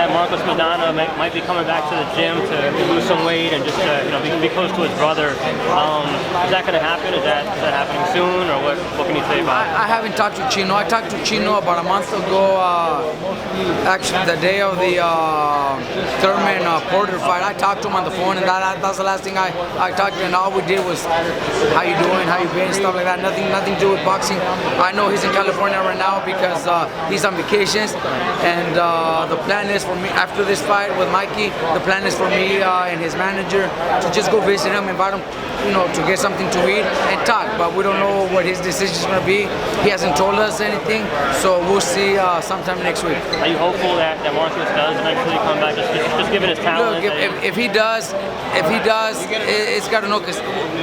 that Marcos Maidana might be coming back to the gym to lose some weight and just be close to his brother. Is that going to happen? Is that happening soon, or what can you say about it? I haven't talked to Chino. I talked to Chino about a month ago. Actually, the day of the Thurman Porter fight, I talked to him on the phone, and that's the last thing I talked to him. And all we did was, how you doing, how you been, stuff like that. Nothing to do with boxing. I know he's in California right now because he's on vacations, and the plan is for me after this fight with Mikey. The plan is for me and his manager to just go visit him, invite him, to get something to eat and talk. But we don't know what his decision is going to be. He hasn't told us anything, so we'll see sometime next week. Are you hopeful that Marcos does eventually come back, just given his talent? Look, if he does, it's got to know, because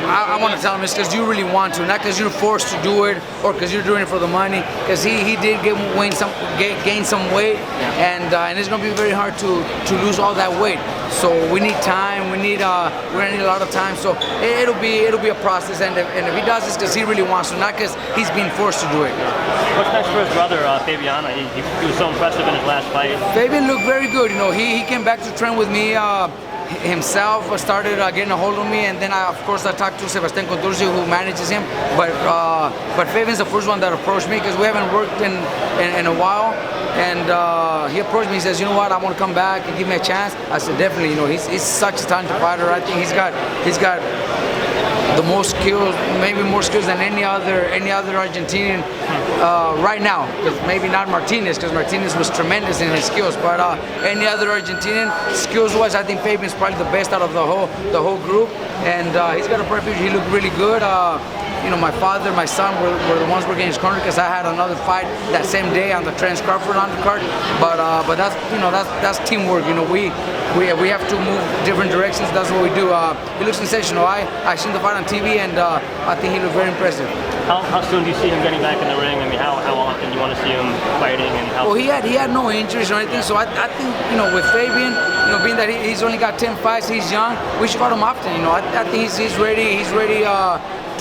I want to tell him it's because you really want to, not because you're forced to do it or because you're doing it for the money. Because he did gain some weight, and it's going to be very hard to lose all that weight. So we need time. We're gonna need a lot of time. So it'll be a process. And if he does, it's because he really wants to, not because he's being forced to do it. What's next for his brother, Fabiana? He was so impressive in his last fight. Fabian looked very good. He came back to train with me. Himself started getting a hold of me, and then of course I talked to Sebastian Contursi, who manages him. But Fabian's the first one that approached me because we haven't worked in a while. And he approached me. He says, "You know what? I want to come back and give me a chance." I said, "Definitely. He's such a talented fighter. I think he's got the most skills, maybe more skills than any other Argentinian right now. Maybe not Martinez, because Martinez was tremendous in his skills. But any other Argentinian, skills-wise, I think Fabian's probably the best out of the whole group. And he's got a bright future. He looked really good. My father, my son were the ones working his corner because I had another fight that same day on the Trans Crawford undercard. But that's teamwork. We have to move different directions. That's what we do. He looks sensational. I seen the fight on TV, and I think he looked very impressive. How soon do you see him getting back in the ring? I mean, how often do you want to see him fighting? And how? Well, he had no injuries or anything, so I think with Fabian, being that he's only got 10 fights, he's young. We should fight him often. I think he's ready. He's ready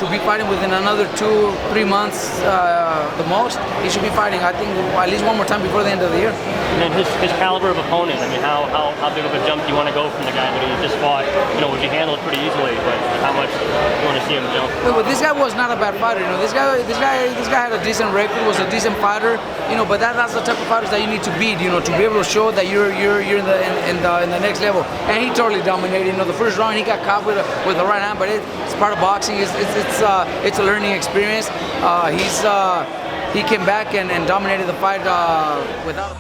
to be fighting within another 2-3 months, the most. He should be fighting, I think, at least one more time before the end of the year. And then his caliber of opponent. I mean, how big of a jump do you want to go from the guy that he just fought? Which he handled pretty easily, but how much do you want to see him jump? But this guy was not a bad fighter. This guy had a decent record, was a decent fighter. But that's the type of fighters that you need to beat. To be able to show that you're in the next level. And he totally dominated. The first round he got caught with the right hand, but it's part of boxing. It's a learning experience. He came back and dominated the fight without.